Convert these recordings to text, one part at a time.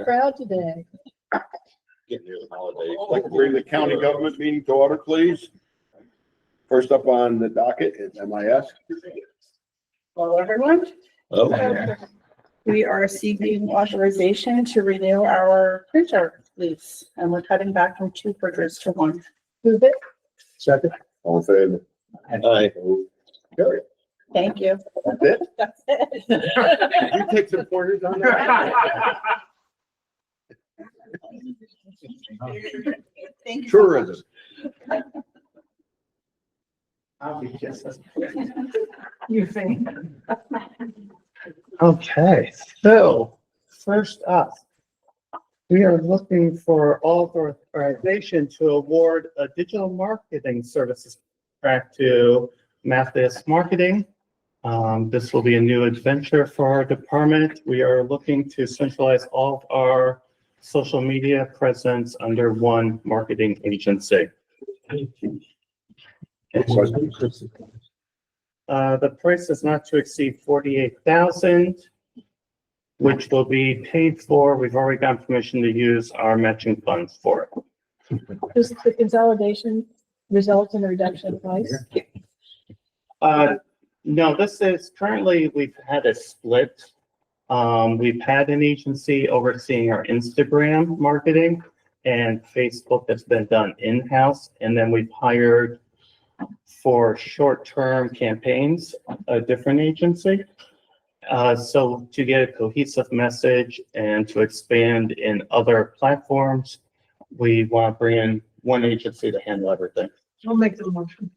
Proud today. Getting near the holidays. I'd like to bring the county government meeting to order, please. First up on the docket is MIS. Hello, everyone. Oh, We are seeking authorization to renew our printer lease, and we're cutting back from 2 printers to 1. Move it. Second. All in favor? aye. Carry. Thank you. That's it? That's it. Did you take some pointers on that? Thank you. Tourism. You think? Okay, so first up, we are looking for authorization to award a digital marketing services contract to Mathis Marketing. This will be a new adventure for our department. We are looking to centralize all of our social media presence under one marketing agency. The price is not to exceed $48,000, which will be paid for. We've already gotten permission to use our matching funds for it. Does the consolidation result in a reduction in price? No, this is currently, we've had a split. We've had an agency overseeing our Instagram marketing, and Facebook has been done in-house. And then we've hired for short-term campaigns, a different agency. So to get a cohesive message and to expand in other platforms, we want to bring in one agency to handle everything. I'll make the motion.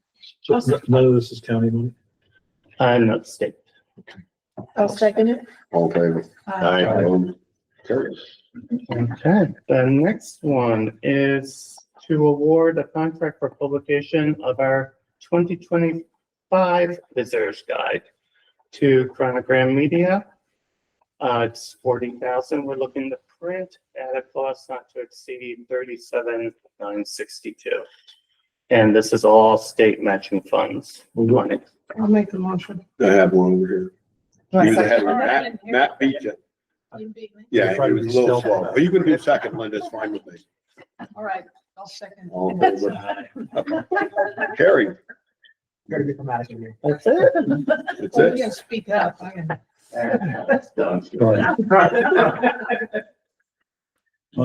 So none of this is county money? Not state. I'll second it. All in favor? Aye. Carry. Okay, the next one is to award a contract for publication of our 2025 Visitors Guide to Chronogram Media. It's $40,000. We're looking to print at a cost not to exceed $37,962. And this is all state matching funds money. I'll make the motion. I have one over here. He was ahead of me. Matt beat you. Yeah, he was a little slow. Are you gonna do second, Linda? It's fine with me. All right, I'll second. All in favor? Carry. Gotta get them out of here. That's it. That's You it. can speak up. Oh,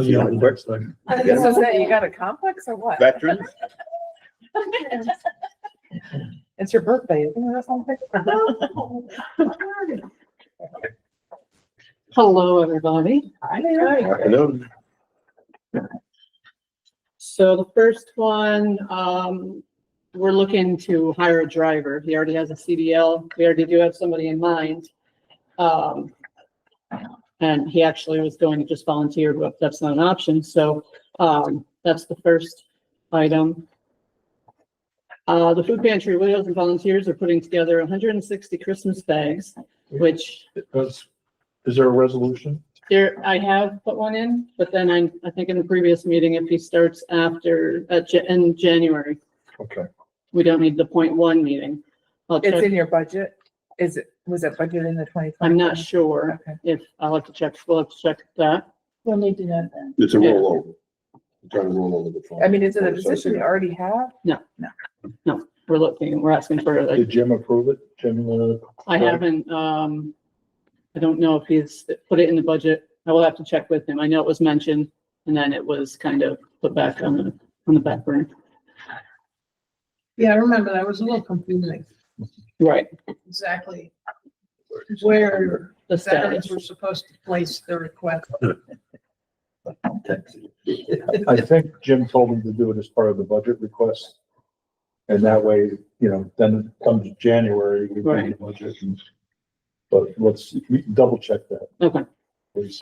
yeah, quick. I guess I say, you got a complex or what? Veterans. It's your birthday, isn't it, or something? Hello, everybody. I know. So the first one, we're looking to hire a driver. He already has a CDL. We already do have somebody in mind. And he actually was going to just volunteer, but that's not an option. So that's the first item. The food pantry widows and volunteers are putting together 160 Christmas bags, which Is there a resolution? there, I have put one in, but then I think in the previous meeting, if he starts after, in January, Okay. we don't need the .1 meeting. I'll It's check. in your budget? Was it budgeted in the 2020? I'm not sure Okay. if, I'll have to check, we'll have to check that. We'll need to know that. It's a Yeah. rollover. I'm trying to roll over the phone. I mean, is it a position you already have? No, we're looking, we're asking for, like, Did Jim approve it? Jim, I haven't, I don't know if he's put it in the budget. I will have to check with him. I know it was mentioned and then it was kind of put back on the back burner. Yeah, I remember that was a little confusing, Right, exactly where the veterans status. were supposed to place their request. I think Jim told him to do it as part of the budget request. And that way, then it comes January, we do the Right. budget. But let's double check that, Okay. please.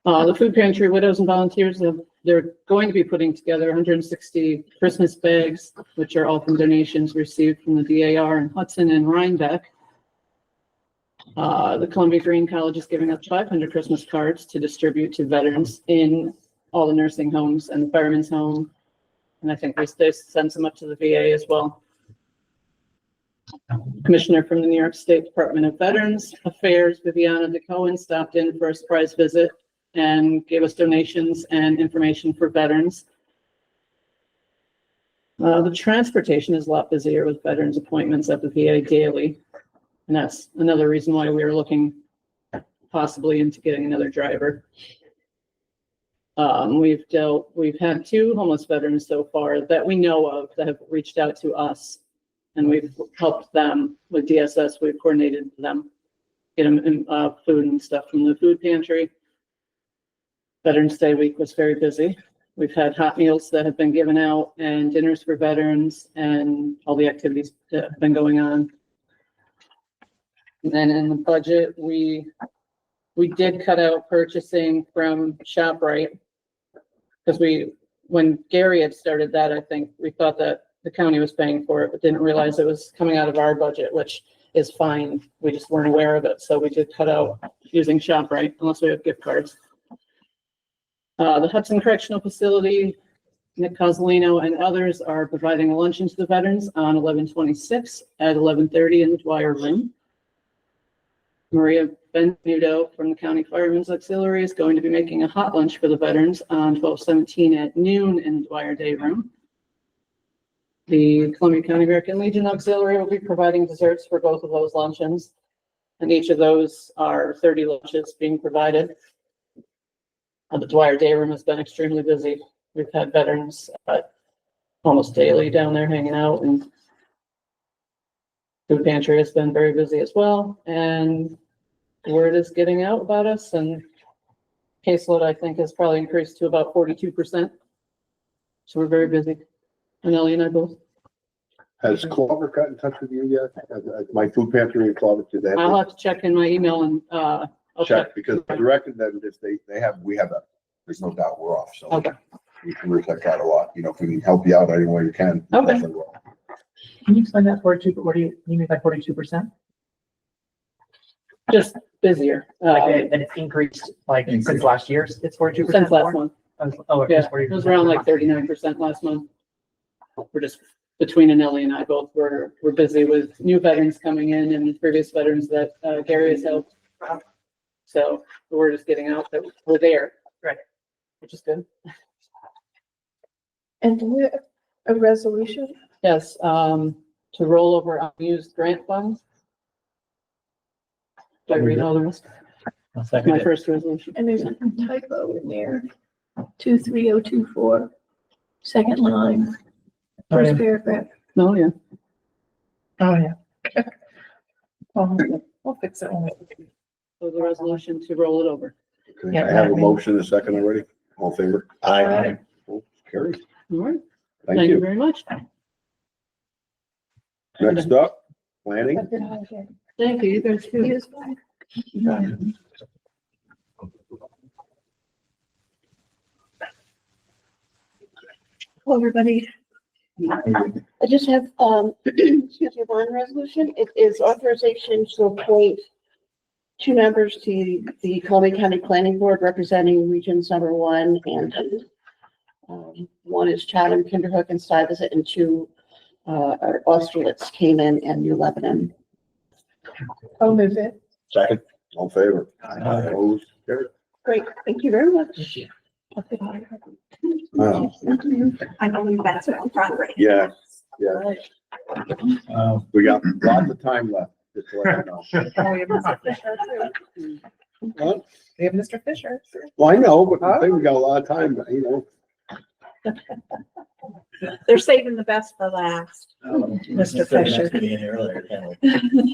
The food pantry widows and volunteers, they're going to be putting together 160 Christmas bags, which are all from donations received from the DAR in Hudson and Rhinebeck. The Columbia Green College is giving us 500 Christmas cards to distribute to veterans in all the nursing homes and the firemen's home. And I think they send some up to the VA as well. Commissioner from the New York State Department of Veterans Affairs, Viviana DeCohen, stopped in for a surprise visit and gave us donations and information for veterans. The transportation is a lot busier with veterans appointments at the VA daily. And that's another reason why we are looking possibly into getting another driver. We've had 2 homeless veterans so far that we know of that have reached out to us, and we've helped them with DSS. We've coordinated them, get them food and stuff from the food pantry. Veterans Day week was very busy. We've had hot meals that have been given out and dinners for veterans and all the activities that have been going on. And then in the budget, we did cut out purchasing from ShopRite. Because when Gary had started that, I think we thought that the county was paying for it, but didn't realize it was coming out of our budget, which is fine. We just weren't aware of it. So we did cut out using ShopRite unless we have gift cards. The Hudson Correctional Facility, Nick Cozzolino and others are providing a luncheon to the veterans on 11/26 at 11:30 in the Dwyer Room. Maria Benvenuto from the County Firemen's Auxiliary is going to be making a hot lunch for the veterans on 12/17 at noon in the Dwyer Day Room. The Columbia County American Legion Auxiliary will be providing desserts for both of those luncheons. And each of those are 30 lunches being provided. The Dwyer Day Room has been extremely busy. We've had veterans almost daily down there hanging out, and food pantry has been very busy as well. And word is getting out about us, and caseload, I think, has probably increased to about 42%. So we're very busy. And Ellie and I both. Has Clover got in touch with you yet? My food pantry in Clover, did they? I'll have to check in my email and, I'll Check, because I directed them, if there's no doubt we're off, so. Okay. We can work that out a lot, if we can help you out any way we can. Okay. definitely will. Can you explain that 42, what do you mean by 42%? just busier. And it's increased, since last year, it's 42%? Since last month. Oh, Yeah, it was around like 39% last month. We're just, between Anelli and I both, we're busy with new veterans coming in and previous veterans that Gary has helped. So the word is getting out that we're there. Right. Which is good. And do we have a resolution? Yes, to roll over unused grant funds. Do I read all the rest? My first resolution. And there's a typo in there, 23024, second line, first paragraph. No, yeah. Oh, yeah. We'll fix it when we. So the resolution to roll it over. Okay, Yeah, I have a right. motion, a second already. All in favor? Aye. Carry. All right. Thank Thank you you. very much. Next up, planning. Thank you. You guys too. He was fine. Hello, everybody. I just have, excuse me, one resolution. It is authorization to appoint two members to the Columbia County Planning Board representing Regions Number 1 and 2. One is Chatham, Kinderhook, and Stuyvesant, and two are Austerlitz, Cayman, and New Lebanon. I'll move it. Second. All in favor? Opposed? Carry. Great, thank you very much. Wow. I believe that's what I'm trying to write. Yeah, yeah. We got lots of time left. Just to let you know. Oh, we have Mr. Fisher too. What? We have Mr. Fisher. Well, I know, but I think we got a lot of time, They're saving the best for last. Mr. Fisher.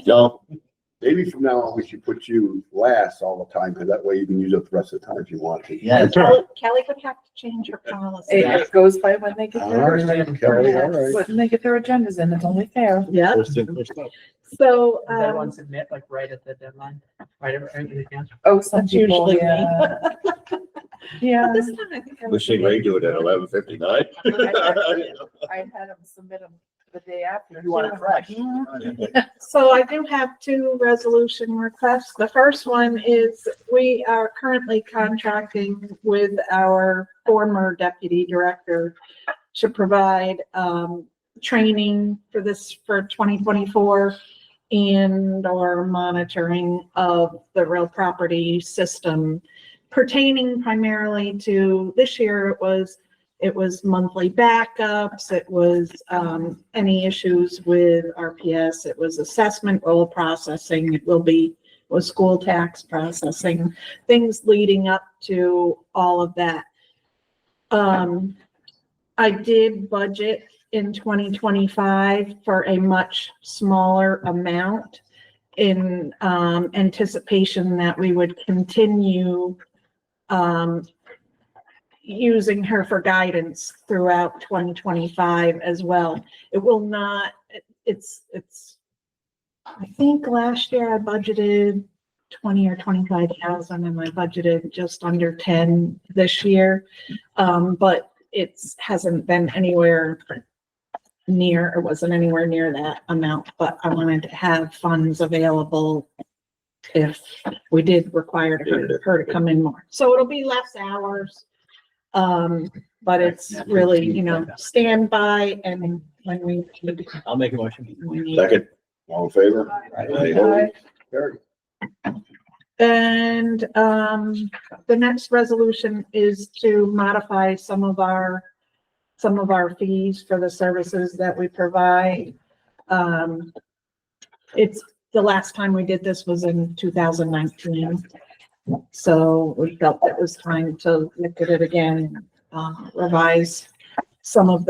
No, maybe from now on, we should put you last all the time, because that way you can use up the rest of the time if you want to. Yeah. Kelly would have to change her policy. It goes by when they get All their, right, Kelly, all right. when they get their agendas in, it's only fair. Yeah, First in, first out. so, Does everyone submit right at the deadline? Right at the end? Oh, some That's people, usually me. yeah. Yeah. this time I think I was- Wishing Ray do it at 11:59. I had them submit them the day after. You want it fresh? So I do have two resolution requests. The first one is we are currently contracting with our former deputy director to provide training for this, for 2024, and or monitoring of the real property system pertaining primarily to, this year it was monthly backups, it was any issues with RPS, it was assessment roll processing, it will be with school tax processing, things leading up to all of that. I did budget in 2025 for a much smaller amount in anticipation that we would continue using her for guidance throughout 2025 as well. It will not, it's, I think last year I budgeted 20 or 25,000 and I budgeted just under 10 this year. But hasn't been anywhere near, or wasn't anywhere near that amount, but I wanted to have funds available if we did require her to come in more. So it'll be less hours. But it's really, standby and when we. I'll make a motion. Second, all in favor? Aye. Carried. And, the next resolution is to modify some of our fees for the services that we provide. It's the last time we did this was in 2019. So we felt it was time to look at it again, revise some of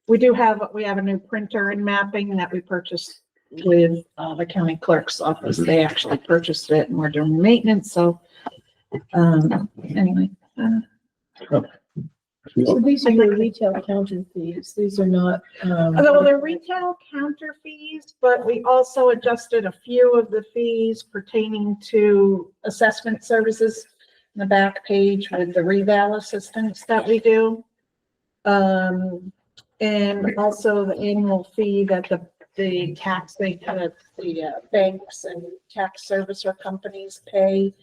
we have a new printer and mapping that we purchased with the county clerk's office. They actually purchased it and we're doing maintenance. So anyway. So these are your retail counter fees. These are not, Well, they're retail counter fees, but we also adjusted a few of the fees pertaining to assessment services in the back page with the reval assistance that we do. And also the annual fee that the banks and tax servicer companies pay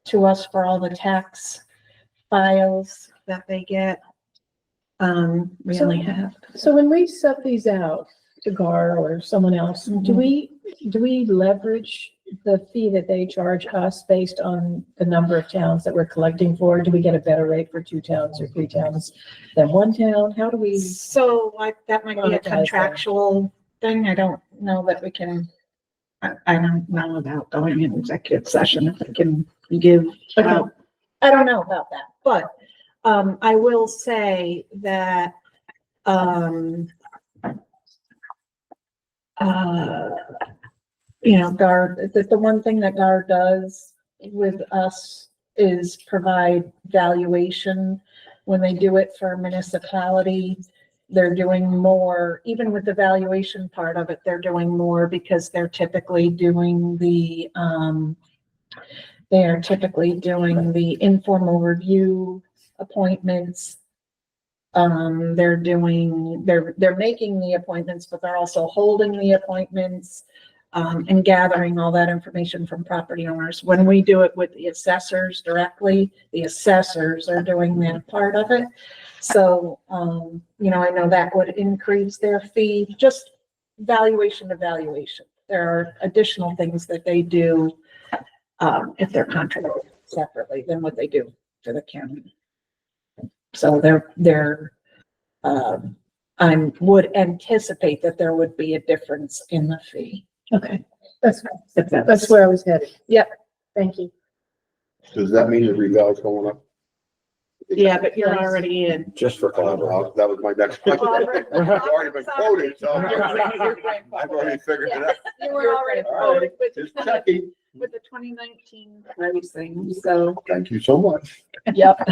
to us for all the tax files that they get. We only have. so when we sub these out to GAR or someone else, do we leverage the fee that they charge us based on the number of towns that we're collecting for? Do we get a better rate for 2 towns or 3 towns than 1 town? How do we? So like that might be a Monetize that. contractual thing. I don't know that we can, I don't know about going in executive session if we can give, I don't know about that, but I will say that GAR, the one thing that GAR does with us is provide valuation. When they do it for a municipality, they're doing more, even with the valuation part of it, they're doing more because they're typically doing the informal review appointments. They're making the appointments, but they're also holding the appointments, and gathering all that information from property owners. When we do it with the assessors directly, the assessors are doing that part of it. So, I know that would increase their fee, just valuation to valuation. There are additional things that they do, if they're contracted separately than what they do for the county. So I would anticipate that there would be a difference in the fee. Okay, that's where I was headed. Yep. Thank you. Does that mean the reval's going up? Yeah, but you're already in. Just for Well, that was my next question. I've already been quoted, so I've already figured it out. You were already quoted with Just checking. the 2019 pricing, so. Thank you so much. Yep.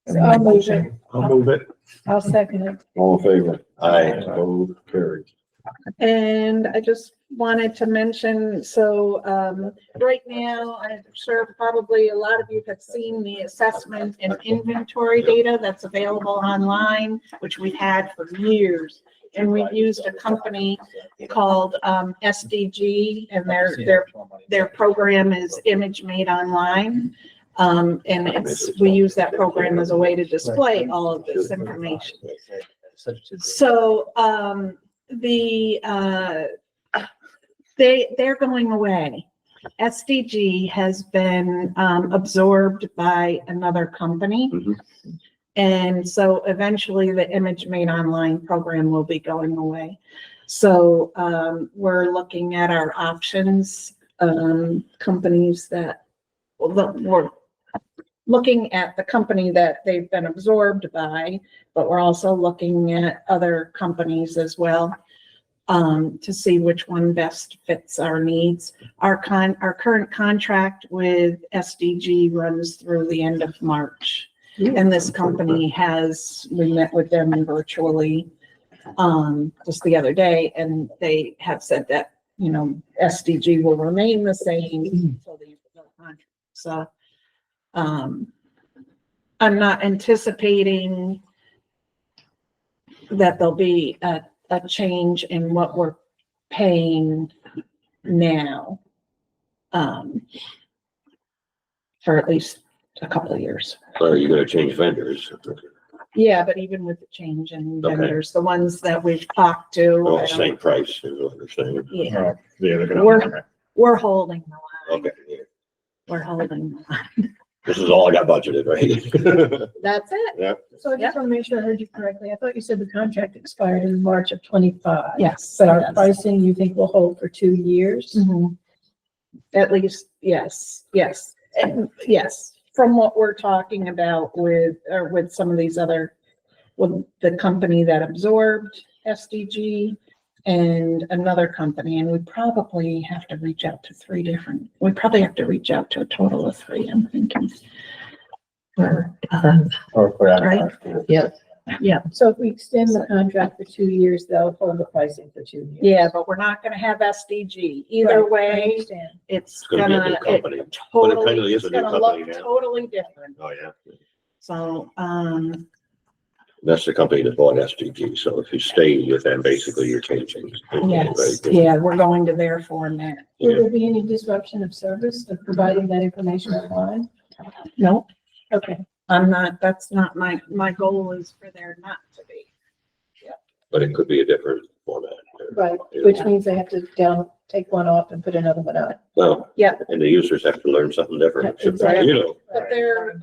So I'll move it. I'll move it. I'll second it. All in favor? Aye. Opposed? Carried. And I just wanted to mention, so right now, I'm sure probably a lot of you have seen the assessment and inventory data that's available online, which we've had for years. And we've used a company called SDG, and their program is Image Made Online. And we use that program as a way to display all of this information. So, they're going away. SDG has been, absorbed by another company. Mhm. And so eventually the Image Made Online program will be going away. So, we're looking at our options, companies that, we're looking at the company that they've been absorbed by, but we're also looking at other companies as well, to see which one best fits our needs. Our current contract with SDG runs through the end of March. And this company we met with them virtually, just the other day, and they have said that, SDG will remain the same until the end of the contract. So, I'm not anticipating that there'll be a change in what we're paying now, for at least a couple of years. So are you gonna change vendors? Yeah, but even with the change in Okay. vendors, the ones that we've talked to, Well, I don't- same price is what they're saying. yeah, Yeah, they're gonna. we're holding the line. Okay, yeah. We're holding the line. This is all I got budgeted, right? That's it. So I just want to make sure I heard you correctly. I thought you said the contract expired in March of 25. Yes. But our yes. pricing, you think will hold for 2 years? Mhm. At least, yes, and yes. From what we're talking about with some of these other, with the company that absorbed SDG and another company, and we probably have to reach out to we probably have to reach out to a total of 3, I'm thinking. Right? So if we extend the contract for 2 years, they'll hold the pricing for 2 years. Yeah, but we're not gonna have SDG. Either Right, I way, understand. It's gonna be a new company. But it totally, kinda is it's a new gonna company look now. totally different. Oh, yeah. So, That's the company that bought SDG. So if you stay with them, basically you're changing. yes, yeah, we're going to their format. Will there be any disruption of service of providing that information online? Nope, Okay. that's not my goal is for there not to be. But it could be a different format. Right, which means they have to take one off and put another one on. Well, Yeah. and the users have to learn something different. Yeah, exactly. You know, But they're,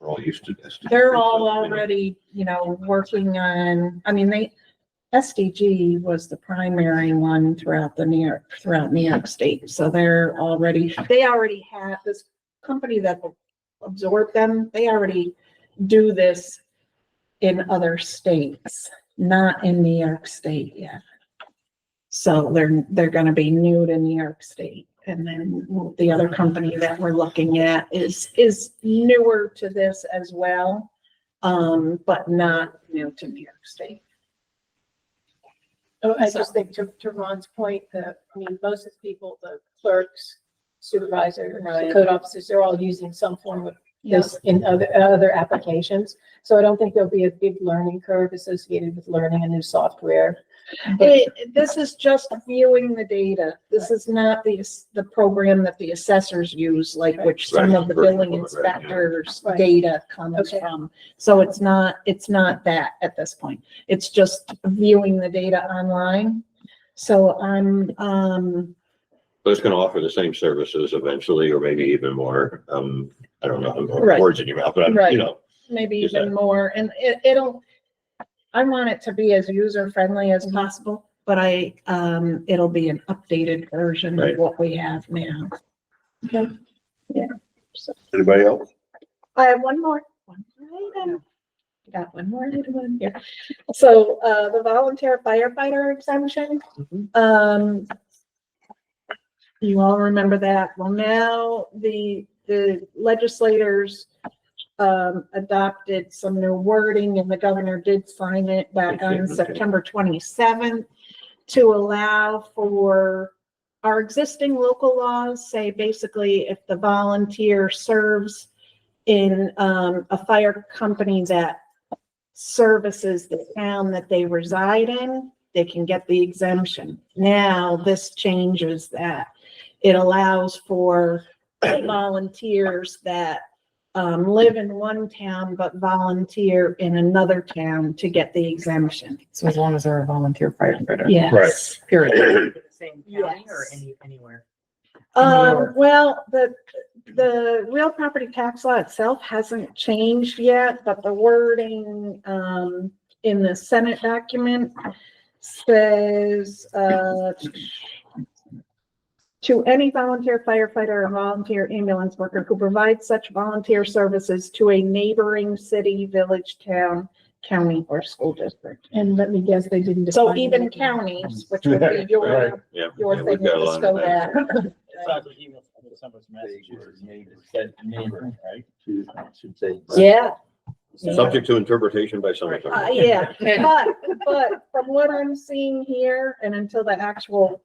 we're all used to this. they're all already, working on, SDG was the primary one throughout New York State. So they already have this company that will absorb them. They already do this in other states, not in New York State yet. So they're going to be new to New York State. And then the other company that we're looking at is newer to this as well, but not new to New York State. Oh, I just think to Ron's point, most of the people, the clerks, supervisors, the code officers, they're all using some form of this in other applications. So I don't think there'll be a big learning curve associated with learning a new software. This is just viewing the data. This is not the program that the assessors use, like which some of the billing inspectors' Right. data comes Okay. from. So it's not that at this point. It's just viewing the data online. So But it's gonna offer the same services eventually, or maybe even more. I don't know, I'm putting Right. words in your mouth, but Right. Maybe Is even more, and I want it to be as user-friendly as possible, but it'll be an updated version of Right. what we have now. Okay. Yeah. So Anybody else? I have one more item. Got one more item on here. So, the volunteer firefighter exemption. You all remember that. Well, now the legislators adopted some new wording and the governor did sign it back on September 27th to allow for our existing local laws say basically if the volunteer serves in a fire company that services the town that they reside in, they can get the exemption. Now this changes that. It allows for volunteers that live in one town but volunteer in another town to get the exemption. So as long as they're a volunteer firefighter. Yes. Period. The same county or Yes. anywhere? Well, the real property tax law itself hasn't changed yet, but the wording, in the Senate document says, to any volunteer firefighter or volunteer ambulance worker who provides such volunteer services to a neighboring city, village, town, county, or school district. And let me guess, they didn't. So define even it. counties, which would be your, Right. Yeah. your yeah, thing we've with got a the lot of scope that. act. Yeah. Subject to interpretation by some. Yeah, but from what I'm seeing here, and until the actual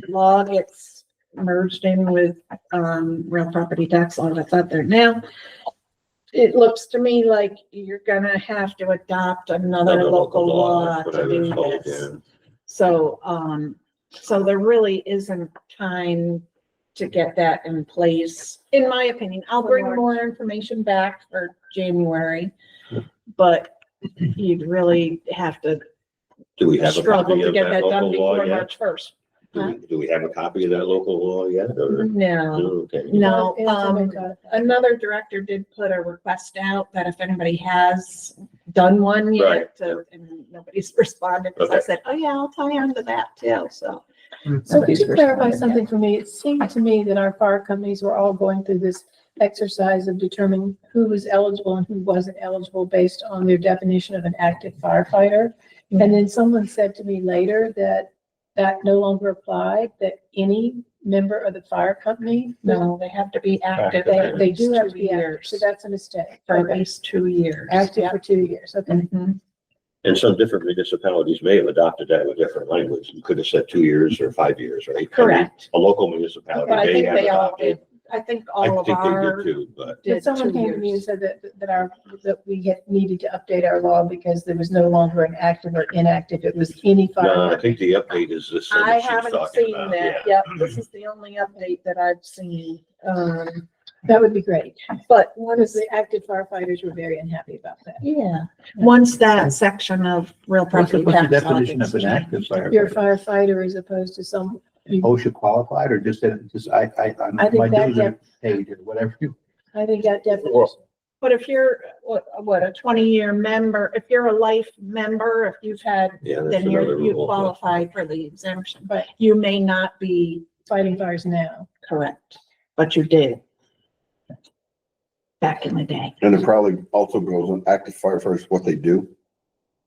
law gets merged in with, real property tax law that's out there now, it looks to me like you're gonna have to adopt another local law That's what I to was do told, this. yeah. So there really isn't time to get that in place, in my opinion. I'll bring more information back for January, but you'd really have to Do we have a struggle copy to of get that that done local law before yet? March first. Do we have a copy of that local law yet, or? No, Okay. no, It hasn't been codified. another director did put a request out that if anybody has done one yet, Right. and nobody's responded, because I Okay. said, oh yeah, I'll tie on to that too, so. So to clarify something for me, it seemed to me that our fire companies were all going through this exercise of determining who was eligible and who wasn't eligible based on their definition of an active firefighter. And then someone said to me later that that no longer applied, that any member of the fire company, No, they have to be active. they do have to for be active, years. so that's a mistake. For at Okay. least 2 years. Active Yep. for 2 years, okay. Mhm. And some different municipalities may have adopted that with different language. You could have said 2 years or 5 years, right? Correct. A local municipality But I may think have they all adopted. did. I think I all of think they our did too, but did But someone 2 came to me and years. said that we had needed to update our law because there was no longer an active or inactive, it was any no, I fire. think the update is this. thing I that she's haven't talking seen about, that. yeah. Yep, this is the only update that I've seen. That would be great, But because once, the active firefighters were very unhappy about that. yeah, once that section of real What's property the tax law definition gets of an active You're a firefighter? firefighter as opposed to some, OSHA qualified or just, I think my that dues are paid or whatever you. I think that definition. But if you're, what, a 20-year member, if you're a life member, if you've had, Yeah, that's then another you rule. qualify for the exemption. But You may not be fighting fires now. correct, but you did back in the day. And it probably also goes on active firefighters, what they do.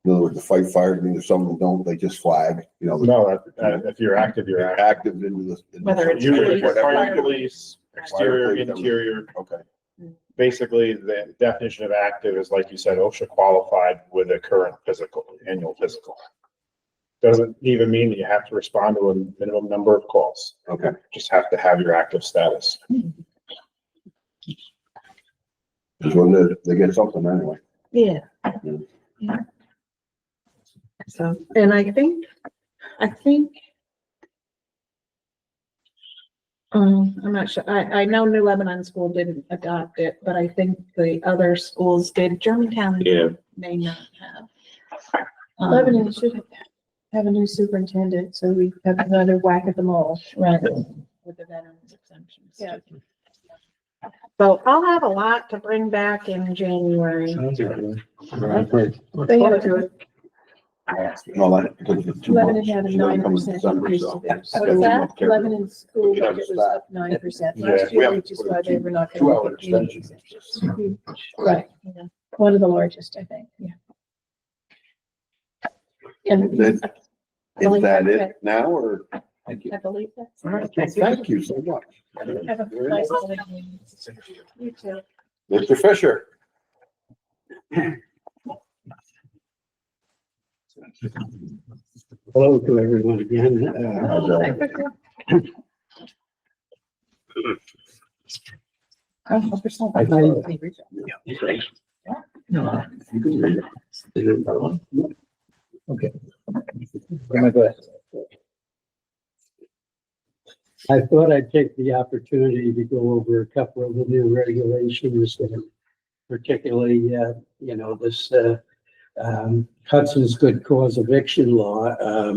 In other words, the fight fire, I mean, if some of them don't, they just flag, you know. No, if you're active, you're They're active. active into the. Whether it's Usually police, fire fire- police, exterior, Fire police, interior. Okay. Basically, the definition of active is, like you said, OSHA qualified with a current physical, annual physical. Doesn't even mean that you have to respond to a minimum number of calls. Okay. Just have to have your active status. Just when they get something anyway. Yeah. Yeah. So, and I think, I'm not sure, I know New Lebanon School didn't adopt it, but I think the other schools did. Germantown Yeah. may not have. Lebanon should have a new superintendent, so we have another whack at them all. Right, with the veterans exemptions. Yeah. So I'll have a lot to bring back in January. They have, No, like, because of the 2 Lebanon months. had a She's gonna come in 9% December, increase so. to theirs. What's that? Lebanon's school Yeah, budget was up 9% Yeah, last we year, have which is why they were not. gonna 2-hour make any- extension. Right, Yeah. one of the largest, I think, yeah. And Is that it now, or? Thank you. I believe that's. Thank you so much. have a nice holiday. You too. Mr. Fisher. Hello to everyone again. Okay. Go ahead. I thought I'd take the opportunity to go over a couple of the new regulations that particularly, this, Hudson's Good Cause Eviction Law.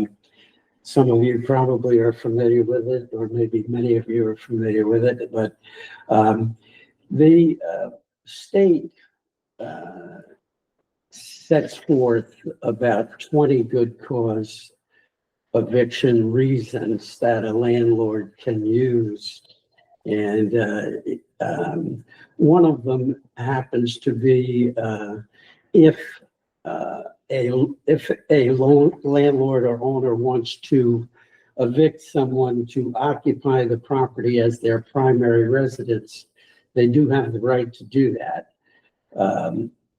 Some of you probably are familiar with it, or maybe many of you are familiar with it, but, the, state, sets forth about 20 good cause eviction reasons that a landlord can use. And one of them happens to be if a landlord or owner wants to evict someone to occupy the property as their primary residence, they do have the right to do that.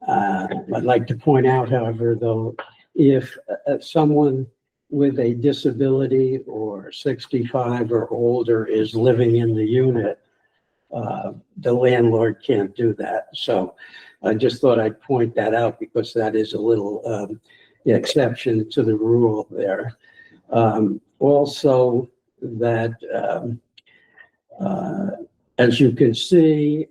I'd like to point out, however, though, if someone with a disability or 65 or older is living in the unit, the landlord can't do that. So I just thought I'd point that out because that is a little exception to the rule there. Also, that as you can see,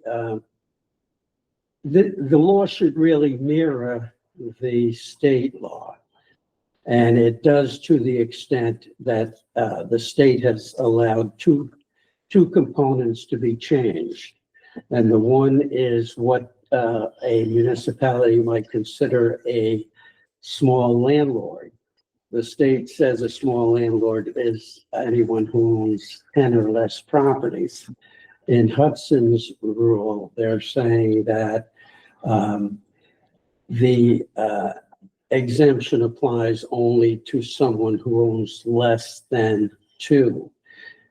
the law should really mirror the state law. And it does to the extent that the state has allowed two components to be changed. And the one is what a municipality might consider a small landlord. The state says a small landlord is anyone who owns 10 or less properties. In Hudson's rule, they're saying that the exemption applies only to someone who owns less than 2.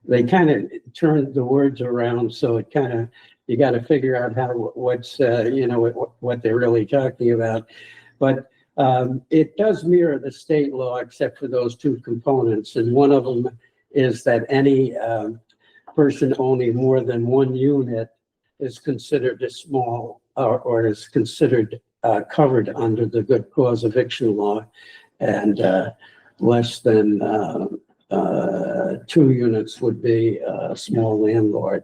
They kind of turned the words around, so it kind of, you got to figure out what's what they're really talking about. But it does mirror the state law, except for those 2 components. And one of them is that any person owning more than 1 unit is considered a small or is considered covered under the good cause eviction law, and less than 2 units would be a small landlord.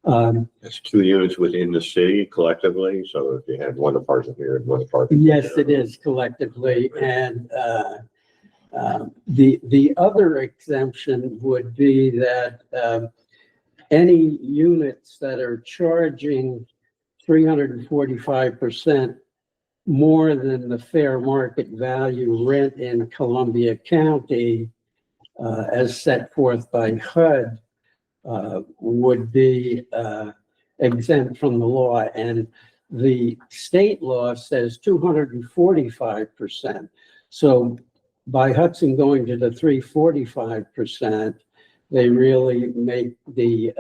That's 2 units within the city collectively, so if you had one apartment here and one apartment. Yes, there. it is collectively, and the other exemption would be that any units that are charging 345% more than the fair market value rent in Columbia County, as set forth by HUD, would be exempt from the law. And the state law says 245%. So by Hudson going to the 345%, they really make the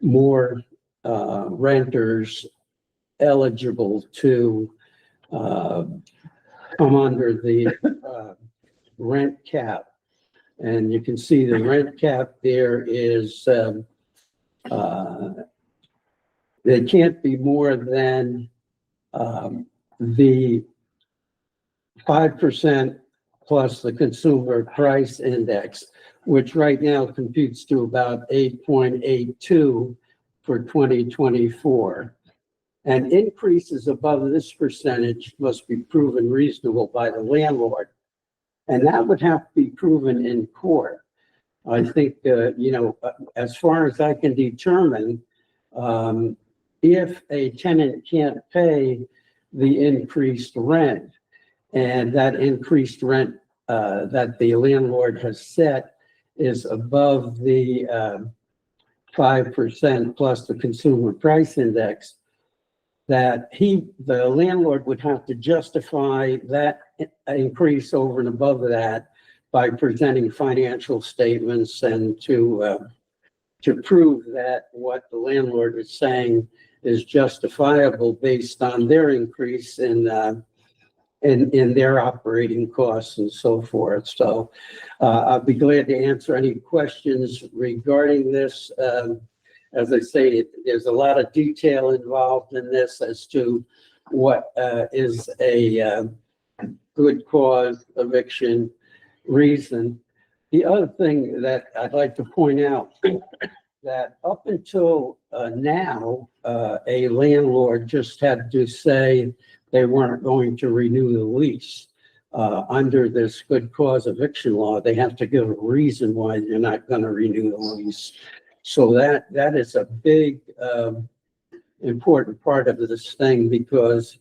more renters eligible to come under the rent cap. And you can see the rent cap there is they can't be more than the 5% plus the consumer price index, which right now computes to about 8.82 for 2024. And increases above this percentage must be proven reasonable by the landlord. And that would have to be proven in court. I think, as far as I can determine, if a tenant can't pay the increased rent, and that increased rent that the landlord has set is above the 5% plus the consumer price index, that the landlord would have to justify that increase over and above that by presenting financial statements and to prove that what the landlord is saying is justifiable based on their increase in their operating costs and so forth. So I'll be glad to answer any questions regarding this. As I say, there's a lot of detail involved in this as to what is a good cause eviction reason. The other thing that I'd like to point out, that up until now, a landlord just had to say they weren't going to renew the lease. Under this good cause eviction law, they have to give a reason why they're not going to renew the lease. So that is a big, important part of this thing, because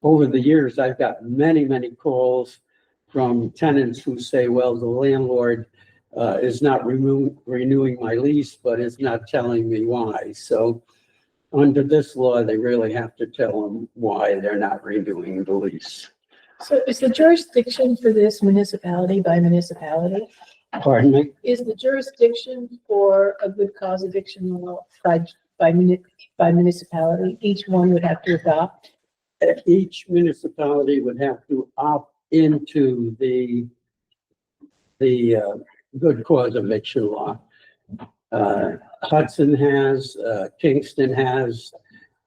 over the years, I've got many, many calls from tenants who say, well, the landlord is not renewing my lease, but is not telling me why. So under this law, they really have to tell them why they're not renewing the lease. So is the jurisdiction for this municipality by municipality? Pardon me? Is the jurisdiction for a good cause eviction law by municipality? Each one would have to adopt? Each municipality would have to opt into the good cause eviction law. Hudson has, Kingston has,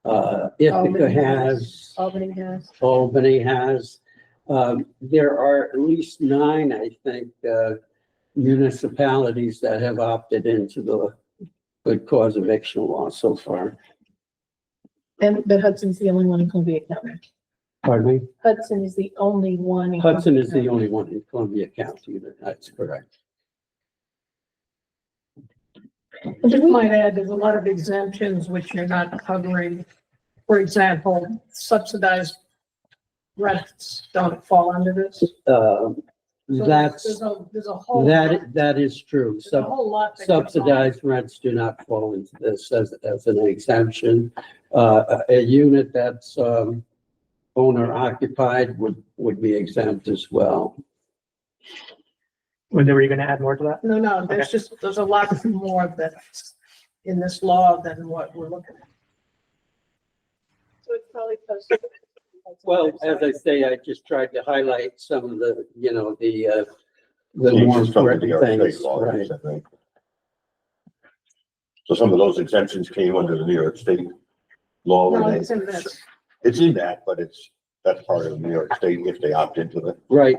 Ithaca has, Albany has. Albany has. There are at least 9, I think, municipalities that have opted into the good cause eviction law so far. But Hudson's the only one in Columbia County. Pardon me? Hudson is the only one. in Hudson Columbia is the County. only one in Columbia County. That's correct. I just might add, there's a lot of exemptions which you're not covering. For example, subsidized rents don't fall under this. So That's, There's a whole. that is true. There's a whole lot. that goes on. Subsidized rents do not fall into this as an exemption. A unit that's, owner occupied would be exempt as well. Were you going to add more to that? No, there's a lot more that's in this law than what we're looking at. So it's probably posted. Well, as I say, I just tried to highlight some of the, the more Changes from the New important York State things. laws, Right. I think. So some of those exemptions came under the New York State law. No, and it's in this. It's in that, but that's part of New York State if they opt into it. Right.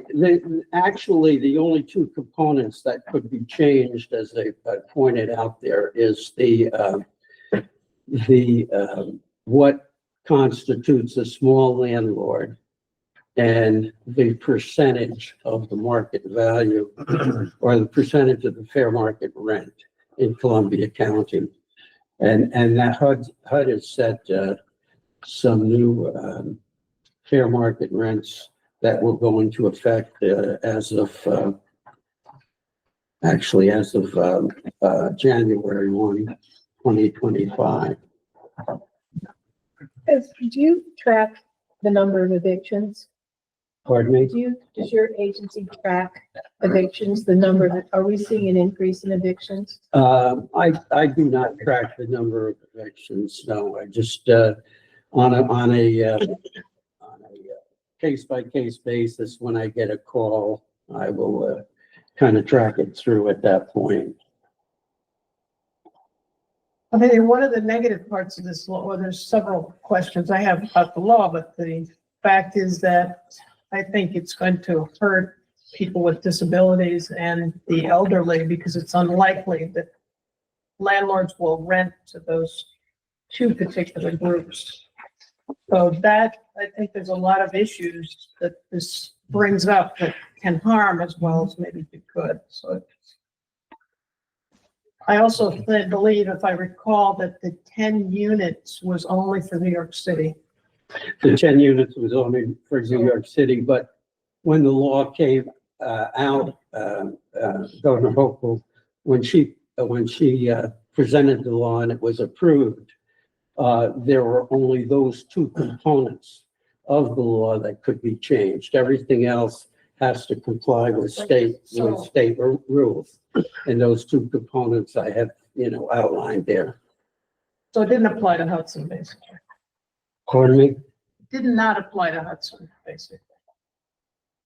Actually, the only 2 components that could be changed, as they pointed out there, is what constitutes a small landlord and the percentage of the market value or the percentage of the fair market rent in Columbia County. And that HUD has set some new fair market rents that will go into effect as of January 1, 2025. Do you track the number of evictions? Pardon me? Does your agency track evictions, the number, are we seeing an increase in evictions? I do not track the number of evictions. No, I just, on a case-by-case basis, when I get a call, I will kind of track it through at that point. I mean, one of the negative parts of this law, well, there's several questions I have about the law, but the fact is that I think it's going to hurt people with disabilities and the elderly, because it's unlikely that landlords will rent to those 2 particular groups. So that, I think there's a lot of issues that this brings up that can harm as well as maybe be good. So I also believe, if I recall, that the 10 units was only for New York City. The 10 units was only for New York City, but when the law came out, Governor Hochul, when she presented the law and it was approved, there were only those 2 components of the law that could be changed. Everything else has to comply with state rules. And those 2 components I have, outlined there. So it didn't apply to Hudson, basically. Pardon me? Did not apply to Hudson, basically.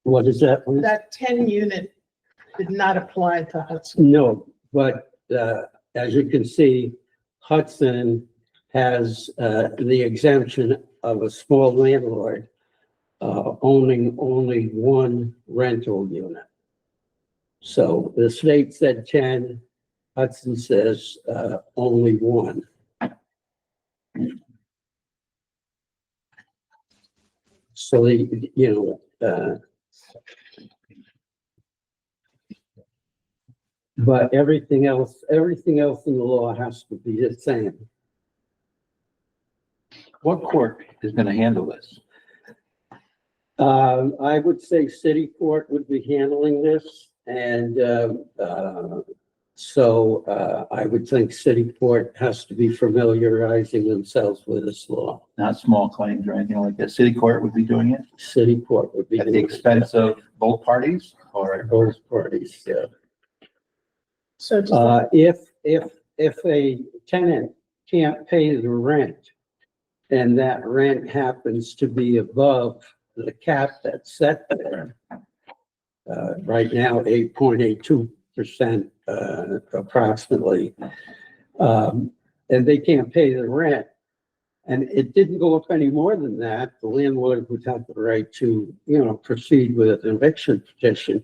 What is that? That 10 unit did not apply to Hudson. No, but as you can see, Hudson has the exemption of a small landlord owning only 1 rental unit. So the state said 10, Hudson says, only 1. So but everything else in the law has to be the same. What court is gonna handle this? I would say city court would be handling this, and, I would think city court has to be familiarizing themselves with this law. Not small claims or anything like that. City court would be doing it City court would be. at the doing it. expense of both parties or? Both parties, yeah. So does that- If a tenant can't pay the rent and that rent happens to be above the cap that's set there, right now, 8.82%, approximately, and they can't pay the rent, and it didn't go up any more than that, the landlord would have the right to, proceed with an eviction petition.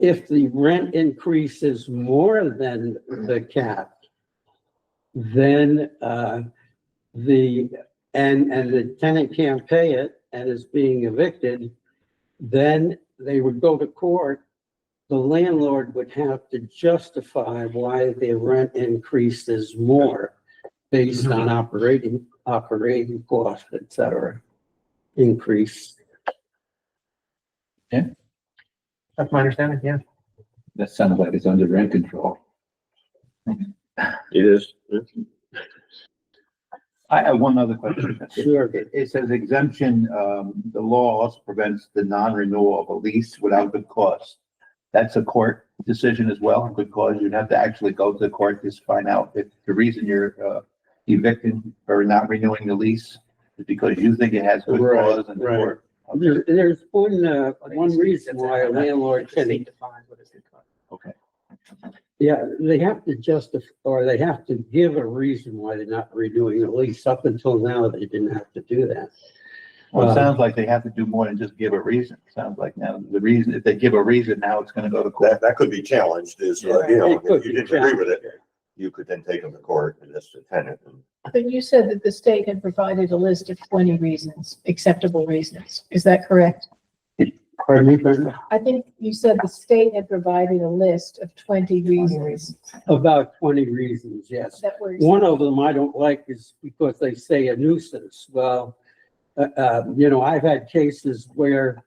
If the rent increases more than the cap, then the tenant can't pay it and is being evicted, then they would go to court. The landlord would have to justify why the rent increase is more based on operating costs, et cetera, increase. That's my understanding, yeah. That sounds like it's under rent control. It is. I have one other question. Sure. It says exemption, the law also prevents the non-renewal of a lease without good cause. That's a court decision as well, good cause. You'd have to actually go to the court to find out if the reason you're evicting or not renewing the lease is because you think it has good Right, cause and the right. court. There's one reason why a landlord can, Okay. yeah, they have to justify, or they have to give a reason why they're not renewing the lease. Up until now, they didn't have to do that. Well, it sounds like they have to do more than just give a reason. Sounds like now the reason, if they give a reason, now it's gonna go to court. That could be challenged is, It could if you be didn't agree with challenged. it, you could then take them to court and that's the tenant. But you said that the state had provided a list of 20 reasons, acceptable reasons. Is that correct? Pardon me, Brenda? I think you said the state had provided a list of 20 reasons About 20 reasons, yes. that were. One of them I don't like is because they say a nuisance. Well, I've had cases where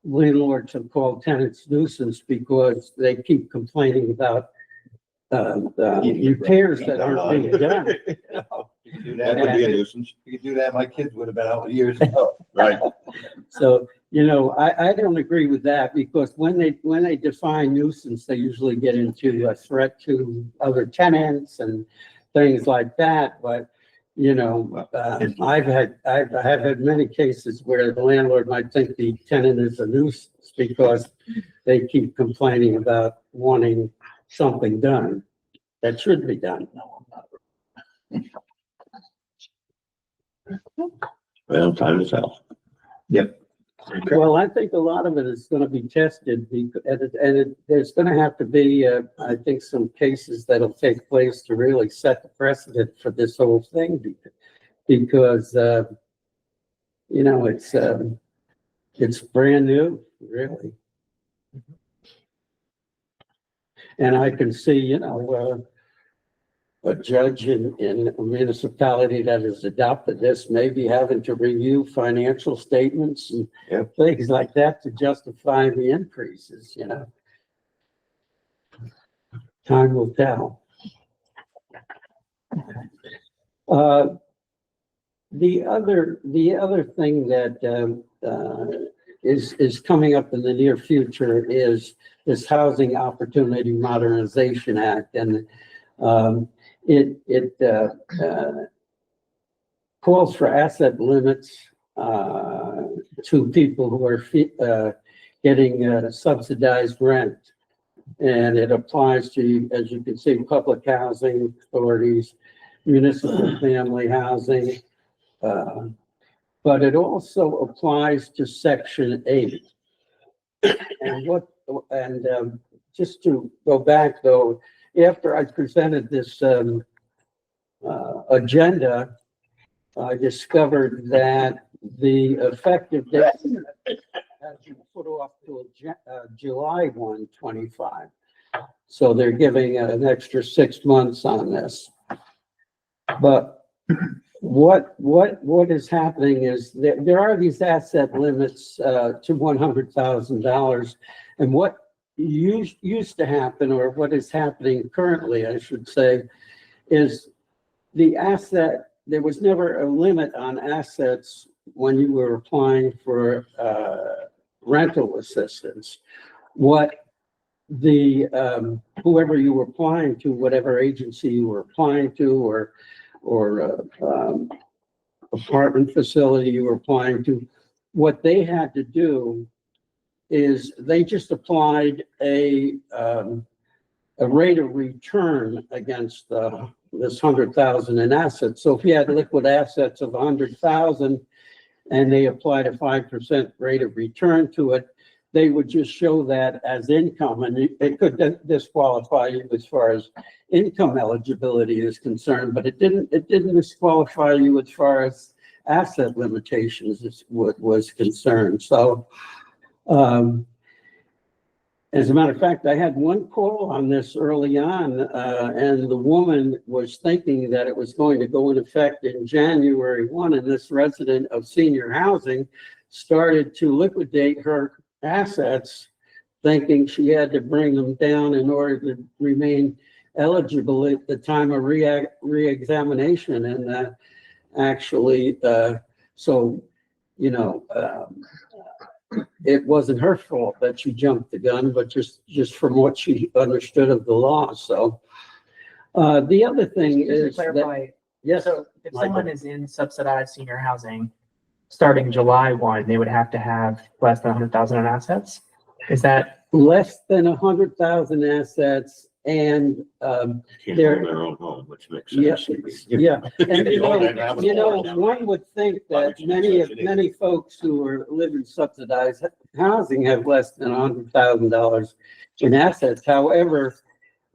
landlords have called tenants nuisance because they keep complaining about repairs that aren't being done. That would be a nuisance. You could do that, my kids would have been out years ago. Right. So, I don't agree with that because when they define nuisance, they usually get into a threat to other tenants and things like that. But, I've had many cases where the landlord might think the tenant is a nuisance because they keep complaining about wanting something done that should be done. Well, time to tell. Yep. Well, I think a lot of it is gonna be tested, there's gonna have to be, I think, some cases that'll take place to really set the precedent for this whole thing, because, it's brand new, really. And I can see, a judge in a municipality that has adopted this may be having to review financial statements and things like that to justify the increases, Time will tell. The other thing that is coming up in the near future is this Housing Opportunity Modernization Act, and it calls for asset limits to people who are getting subsidized rent. And it applies to, as you can see, public housing authorities, municipal family housing, but it also applies to section 8. And just to go back though, after I presented this agenda, I discovered that the effective date has been put off to July 1, 25. So they're giving an extra 6 months on this. But what is happening is that there are these asset limits to $100,000. And what used to happen, or what is happening currently, I should say, is there was never a limit on assets when you were applying for rental assistance. What whoever you were applying to, whatever agency you were applying to, or apartment facility you were applying to, what they had to do is they just applied a rate of return against this 100,000 in assets. So if you had liquid assets of 100,000 and they applied a 5% rate of return to it, they would just show that as income, and it could disqualify you as far as income eligibility is concerned, but it didn't disqualify you as far as asset limitations was concerned. So, as a matter of fact, I had one call on this early on, and the woman was thinking that it was going to go in effect in January 1, and this resident of senior housing started to liquidate her assets, thinking she had to bring them down in order to remain eligible at the time of re-examination. And actually, so, you know, it wasn't her fault that she jumped the gun, but just from what she understood of the law. So the other thing Just to is clarify, that, yes, so if Michael. someone is in subsidized senior housing, starting July 1, they would have to have less than 100,000 in assets? Is that? Less than 100,000 assets, and Can't They're- own their own home, which makes Yeah, sense. yeah. And You own that, that was all. one would think Why that would you many folks who are living subsidized housing have less than $100,000 in assets. However,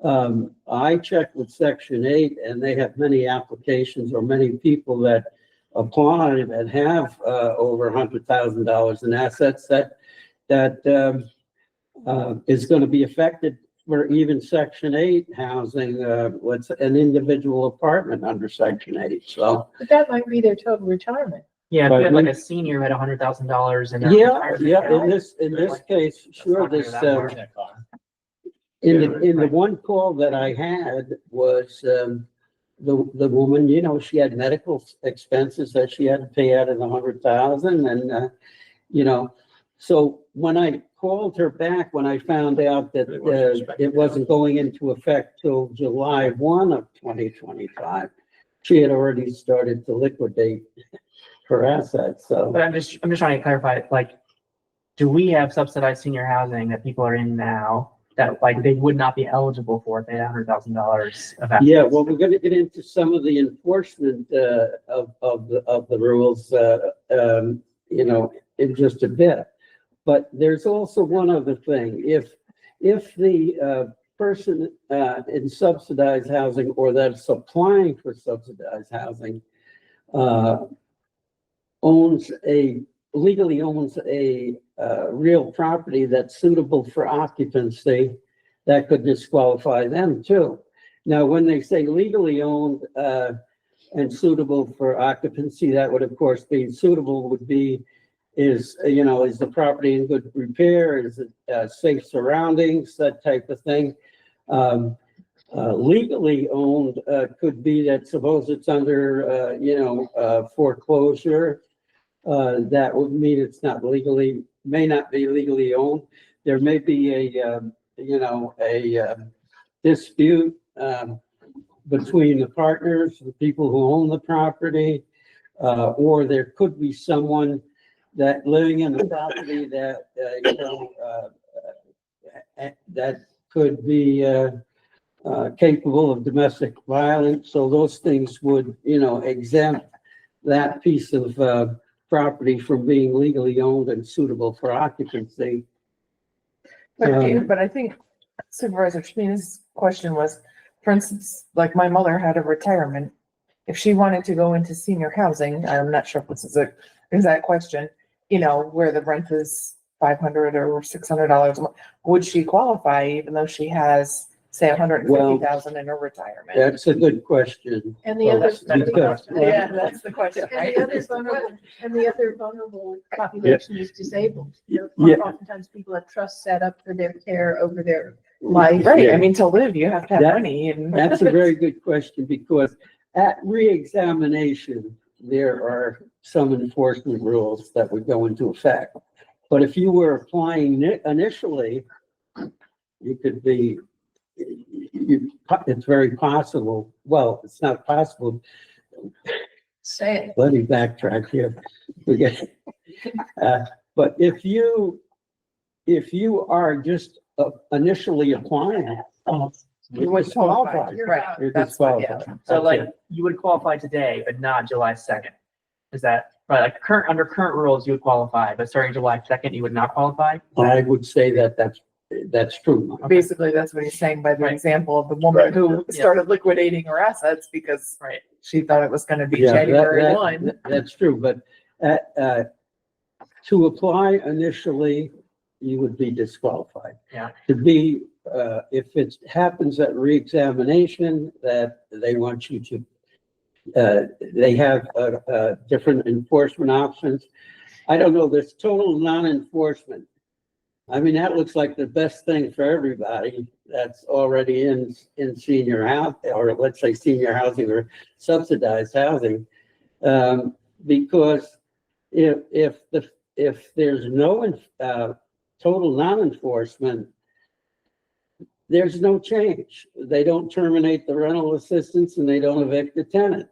I checked with Section 8, and they have many applications or many people that apply that have over $100,000 in assets that is going to be affected for even Section 8 housing, what's an individual apartment under Section 8. So, But that might be their total retirement. Yeah, if But you had we- like a senior who had $100,000 in their yeah, retirement yeah, account, in this case, sure, not gonna this, be that in the one call that I had was, the woman, you know, she had medical expenses that she had to pay out of the 100,000, and, you know, so when I called her back, when I found out that it wasn't going into effect till July 1 of 2025, she had already started to liquidate her assets, so. But I'm just trying to clarify, like, do we have subsidized senior housing that people are in now that like they would not be eligible for if they had $100,000 of assets? Yeah, well, we're gonna get into some of the enforcement of the rules, you know, in just a bit. But there's also one other thing. If the person in subsidized housing or that's applying for subsidized housing legally owns a real property that's suitable for occupancy, that could disqualify them too. Now, when they say legally owned and suitable for occupancy, that would of course be suitable would be is the property in good repair? Is it safe surroundings, that type of thing? Legally owned could be that suppose it's under, foreclosure. That would mean it's not may not be legally owned. There may be a dispute between the partners, the people who own the property, or there could be someone that living in the property that, that could be capable of domestic violence. So those things would, exempt that piece of property from being legally owned and suitable for occupancy. But I think Supervisor Shmeen's question was, for instance, like my mother had a retirement. If she wanted to go into senior housing, I'm not sure if this is a exact question, you know, where the rent is $500 or $600 a month, would she qualify even though she has, say, $150,000 in her retirement? That's a good question. And the other, Because- Yeah, that's the question, and right? the other vulnerable population is disabled. You Yeah. know, oftentimes people have trust set up for their care over their life. Right, Yeah. I mean, to live, you have to have That- money and. That's a very good question, because at reexamination, there are some enforcement rules that would go into effect. But if you were applying initially, you could be, it's very possible, well, it's not possible. Say it. Let me backtrack here. But if you are just initially applying, you would qualify. Right, You're that's what, yeah. disqualified. So like, you would qualify today, but not July 2nd. Is that right? Like under current rules, you would qualify, but starting July 2nd, you would not qualify? I would say that's true. Basically, that's what he's saying by the Right. example of the woman Right. who started liquidating her assets because Right. she thought it was gonna be Yeah, January 1. That's true, but to apply initially, you would be disqualified. Yeah. To be, if it happens at reexamination, that they want you to, they have different enforcement options. I don't know, this total non-enforcement. I mean, that looks like the best thing for everybody that's already in senior housing, or let's say senior housing or subsidized housing. Because if there's no total non-enforcement, there's no change. They don't terminate the rental assistance and they don't evict the tenant.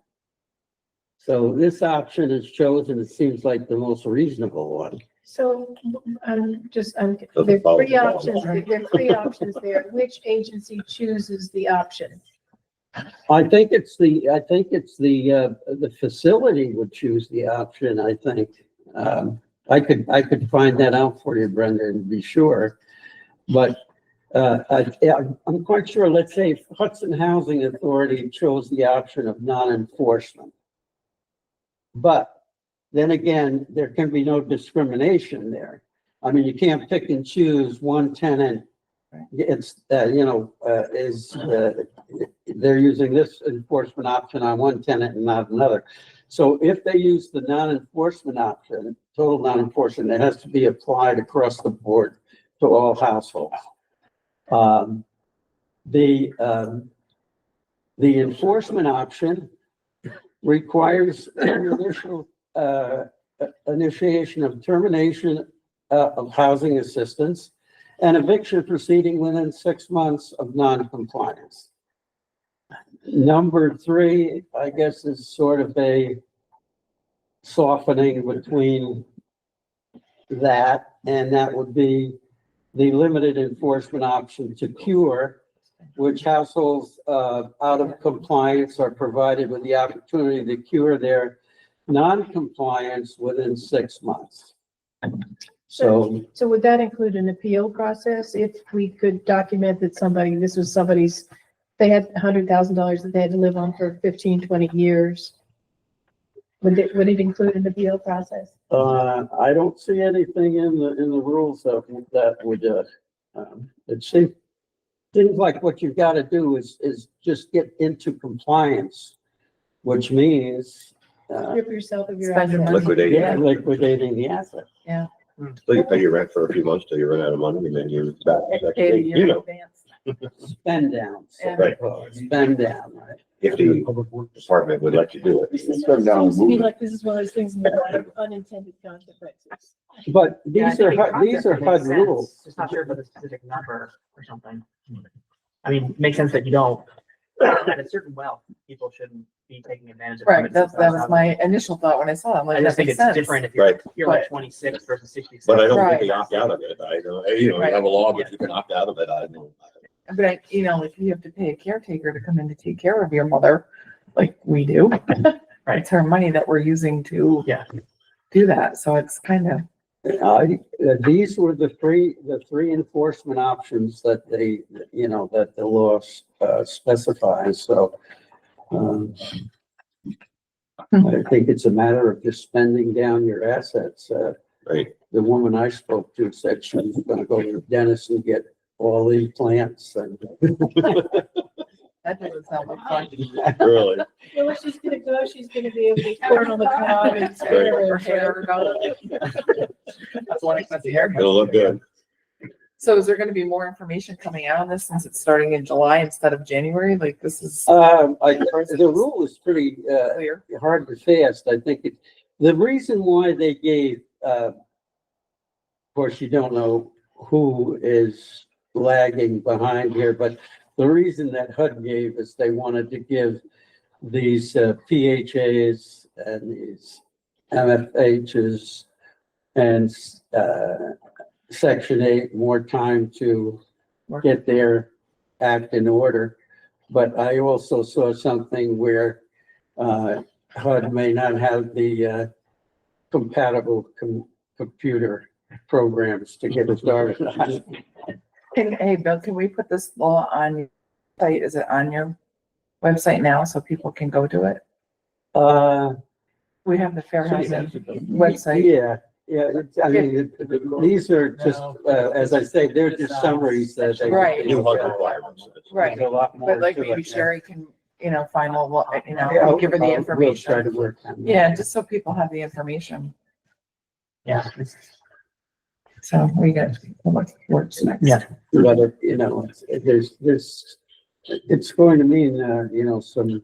So this option is chosen, it seems like the most reasonable one. So there are three options, there. Which agency chooses the option? I think it's the facility would choose the option, I think. I could find that out for you, Brenda, and be sure. But I'm quite sure, let's say if Hudson Housing Authority chose the option of non-enforcement. But then again, there can be no discrimination there. I mean, you can't pick and choose one tenant. It's, they're using this enforcement option on one tenant and not another. So if they use the non-enforcement option, total non-enforcement, it has to be applied across the board to all households. The enforcement option requires an initial initiation of termination of housing assistance and eviction proceeding within 6 months of non-compliance. Number 3, I guess, is sort of a softening between that, and that would be the limited enforcement option to cure, which households out of compliance are provided with the opportunity to cure their non-compliance within 6 months. So would that include an appeal process? If we could document that they had $100,000 that they had to live on for 15, 20 years. Would it include an appeal process? I don't see anything in the rules that would, it seems like what you've got to do is just get into compliance, which means Strip yourself of your Spend your assets. money. liquidating the asset. So you pay your rent for a few months till you run out of money and then you, you know, Spend down. Yeah. Right. Spend down, right? if the department would let you do it. This seems to me like this is one of those things with a lot of unintended consequences. But Yeah, I these think are, the HUD- these are concept HUD makes sense. rules. Just not sure about the specific number or something. I mean, it makes sense that you don't, at a certain wealth, people shouldn't be taking advantage of. Right, that was my initial thought when I saw it. I'm like, I just that think makes it's sense. different if you're, Right. you're like But- 26 versus 66. But I don't Right. think they opt out of it. I know, you know, you have a law, but you can opt out of it. I don't. But I, if you have to pay a caretaker to come in to take care of your mother, like we do, Right. it's her money that we're using to Yeah. do that, so it's kind of, These were the three enforcement options that they, that the law specifies, so. I think it's a matter of just spending down your assets. Right. The woman I spoke to said she was gonna go to the dentist and get all the implants and. that doesn't sound like fun. Really? Well, where she's gonna go, she's gonna be able to turn on the knob and. Her hair, that's one expensive haircut. It'll look good. So is there gonna be more information coming out on this since it's starting in July instead of January? Like this is The rule is pretty, clear? hard and fast. I think the reason why they gave, of course, you don't know who is lagging behind here, but the reason that HUD gave is they wanted to give these PHAs and these MFHs and Section 8 more time to get their act in order. But I also saw something where HUD may not have the compatible computer programs to get it started. Hey, Bill, can we put this law on your site? Is it on your website now so people can go to it? We have the Fair Housing website. I mean, these are just, as I say, they're just summaries that they. Right. New HUD requirements. Right, There's a lot more but like to maybe it. Sherry can, find all, Yeah, give her the we'll try information. to work on that. Yeah, just so people have the information. Yeah. So we got what works next. Yeah. But, it's going to mean, some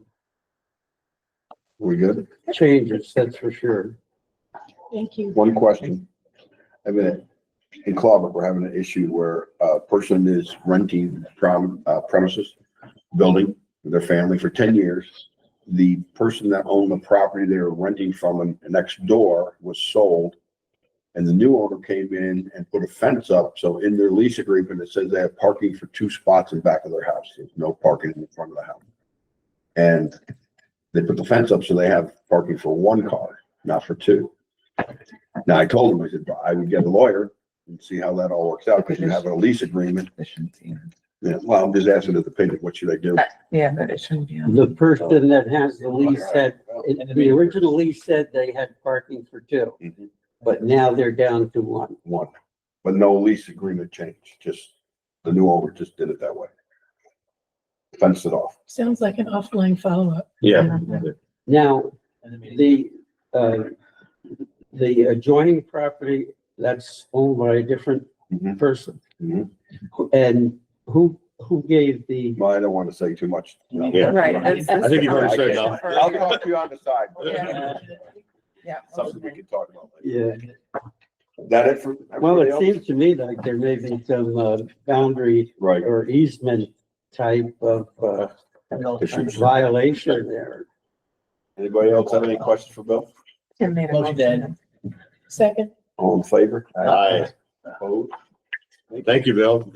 We good? changes, that's for sure. Thank you. One question. I mean, in Clover, we're having an issue where a person is renting premises, building with their family for 10 years. The person that owned the property they were renting from next door was sold. And the new owner came in and put a fence up. So in their lease agreement, it says they have parking for 2 spots in the back of their house. There's no parking in the front of the house. And they put the fence up so they have parking for 1 car, not for 2. Now I told them, I said, I would get a lawyer and see how that all works out because you have a lease agreement. Yeah, well, I'm just asking the opinion, what should I do? Yeah, but it shouldn't be on. The person that has the lease said, the original lease said they had parking for 2, Mhm. but now they're down to 1. One, but no lease agreement change, just the new owner just did it that way. Fenced it off. Sounds like an offline follow-up. Yeah. Now, the adjoining property, that's owned by a different Mhm. person. Mhm. And who gave the, Well, I don't want to say too much. Yeah. Right. I think you've already said enough. I'll talk to you on the side. Yeah. Yeah. Something we can talk about. yeah, Is that it for? well, everybody it else? seems to me like there may be some boundary Right. or easement type of Issues. violation there. Anybody else have any questions for Bill? Tim made a Motion motion. Second. All in favor? Aye. Opposed? Thank you, Bill.